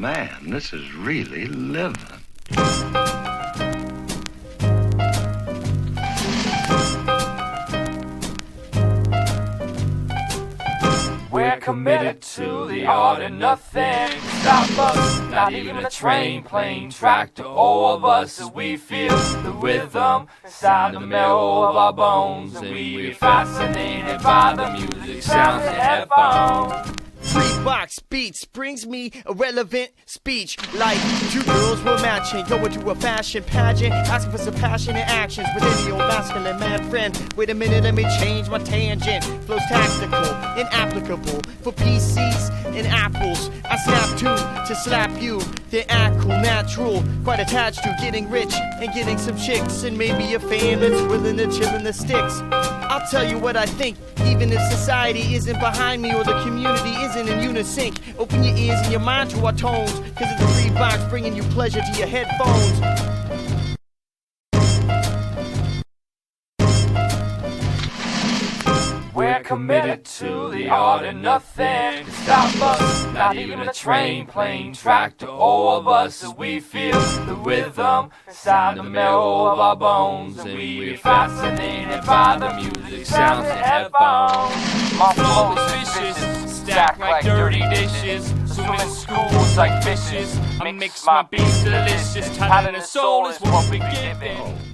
man, this is really living. We're committed to the art and nothing stop us, not even a train, plane, tractor, all of us as we feel the rhythm inside the marrow of our bones, and we're fascinated by the music sounds in headphones. Box beats brings me a relevant speech. Like two girls were matching, going to a fashion pageant, asking for some passionate actions with any old masculine man friend. Wait a minute, let me change my tangent. Flows tactical, inapplicable for PCs and apples. I snap to slap you. They act cool, natural, quite attached to getting rich and getting some chicks, and maybe a fan that's willing to chill in the sticks. I'll tell you what I think, even if society isn't behind me or the community isn't in unison. Open your ears and your mind to our tones, cause it's a free box bringing you pleasure to your headphones. We're committed to the art and nothing can stop us, not even a train, plane, tractor, all of us as we feel the rhythm inside the marrow of our bones, and we're fascinated by the music sounds in headphones. My flow is vicious, stacked like dirty dishes, swim in schools like fishes. I mix my beats delicious, talent and soul is what we give it.